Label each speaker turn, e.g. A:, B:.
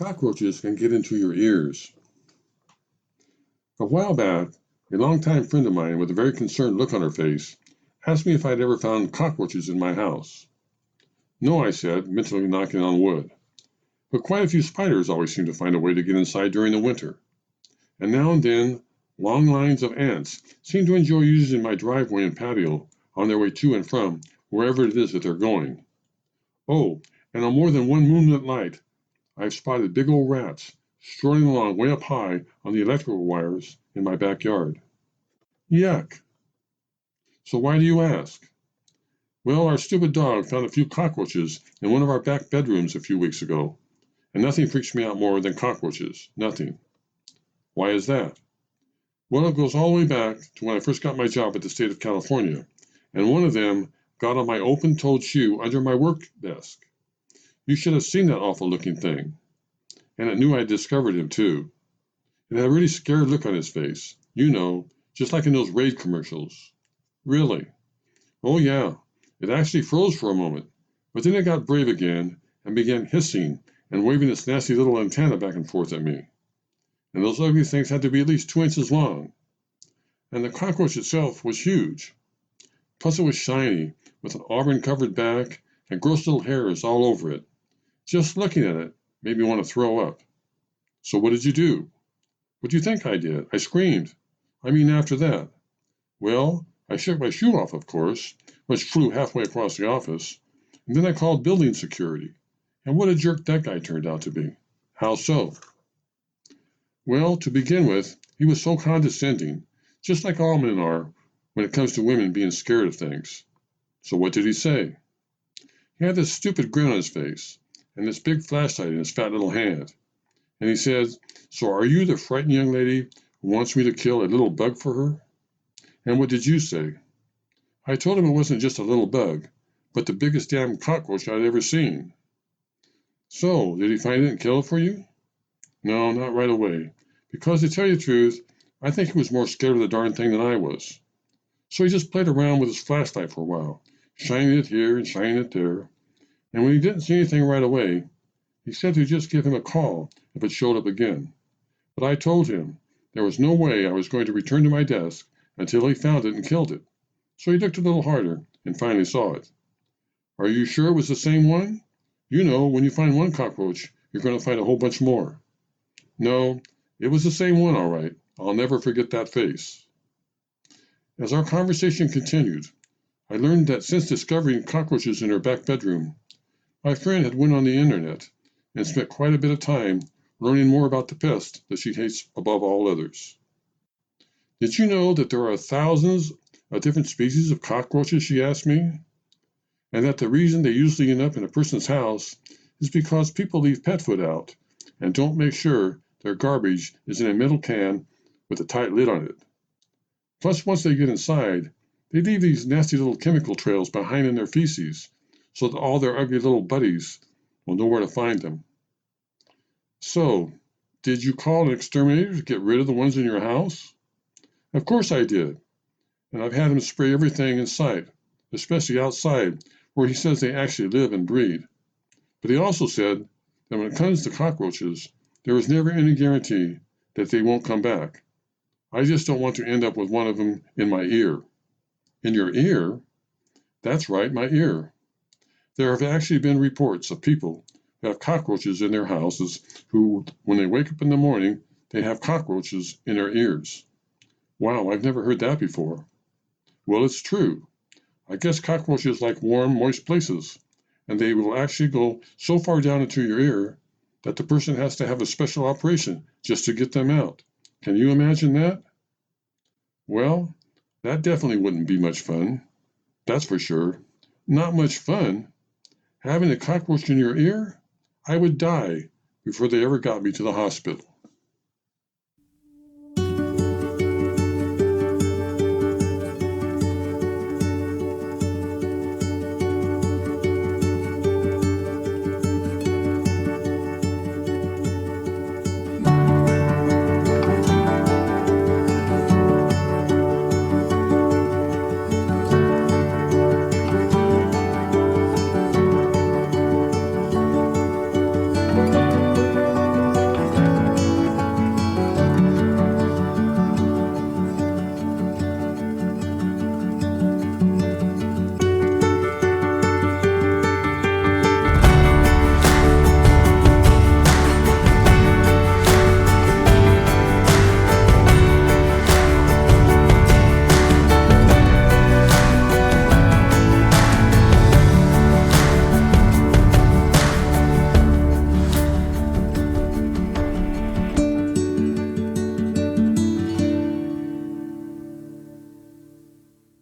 A: Cockroaches can get into your ears. A while back, a longtime friend of mine with a very concerned look on her face asked me if I'd ever found cockroaches in my house. No, I said, mentally knocking on wood. But quite a few spiders always seem to find a way to get inside during the winter. And now and then, long lines of ants seem to enjoy using my driveway and patio on their way to and from wherever it is that they're going. Oh, and on more than one moonlit night, I've spotted big old rats strolling along way up high on the electrical wires in my backyard. Yuck! So why do you ask? Well, our stupid dog found a few cockroaches in one of our back bedrooms a few weeks ago, and nothing freaks me out more than cockroaches. Nothing. Why is that? Well, it goes all the way back to when I first got my job at the state of California, and one of them got on my open-toed shoe under my work desk. You should have seen that awful-looking thing. And it knew I had discovered him, too. It had a really scared look on his face. You know, just like in those Raid commercials. Really? Oh, yeah. It actually froze for a moment, but then it got brave again and began hissing and waving its nasty little antenna back and forth at me. And those ugly things had to be at least 2 inches long. And the cockroach itself was huge. Plus it was shiny, with an auburn-covered back and gross little hairs all over it. Just looking at it made me want to throw up. So what did you do? What do you think I did? I screamed. After that. Well, I shook my shoe off, of course, which flew halfway across the office, and then I called building security. And what a jerk that guy turned out to be. How so? Well, to begin with, he was so condescending, just like all men are when it comes to women being scared of things. So what did he say? He had this stupid grin on his face, and this big flashlight in his fat little hand. And he said, "So are you the frightened young lady who wants me to kill a little bug for her?" And what did you say? I told him it wasn't just a little bug, but the biggest damn cockroach I'd ever seen. So, did he find it and kill it for you? No, not right away, because to tell you the truth, I think he was more scared of the darn thing than I was. So he just played around with his flashlight for a while, shining it here and shining it there. And when he didn't see anything right away, he said to just give him a call if it showed up again. But I told him there was no way I was going to return to my desk until he found it and killed it. So he looked a little harder and finally saw it. Are you sure it was the same one? You know, when you find one cockroach, you're going to find a whole bunch more. No, it was the same one, all right. I'll never forget that face. As our conversation continued, I learned that since discovering cockroaches in her back bedroom, my friend had went on the internet and spent quite a bit of time learning more about the pest that she hates above all others. Did you know that there are thousands of different species of cockroaches, she asked me, and that the reason they usually end up in a person's house is because people leave pet food out and don't make sure their garbage is in a metal can with a tight lid on it. Plus, once they get inside, they leave these nasty little chemical trails behind in their feces so that all their ugly little buddies will know where to find them. So, did you call an exterminator to get rid of the ones in your house? Of course I did, and I've had him spray everything in sight, especially outside where he says they actually live and breed. But he also said that when it comes to cockroaches, there is never any guarantee that they won't come back. I just don't want to end up with one of them in my ear. In your ear? That's right, my ear. There have actually been reports of people who have cockroaches in their houses who, when they wake up in the morning, they have cockroaches in their ears. Wow, I've never heard that before. Well, it's true. I guess cockroaches like warm, moist places, and they will actually go so far down into your ear that the person has to have a special operation just to get them out. Can you imagine that? Well, that definitely wouldn't be much fun. That's for sure. Not much fun? Having a cockroach in your ear? I would die before they ever got me to the hospital.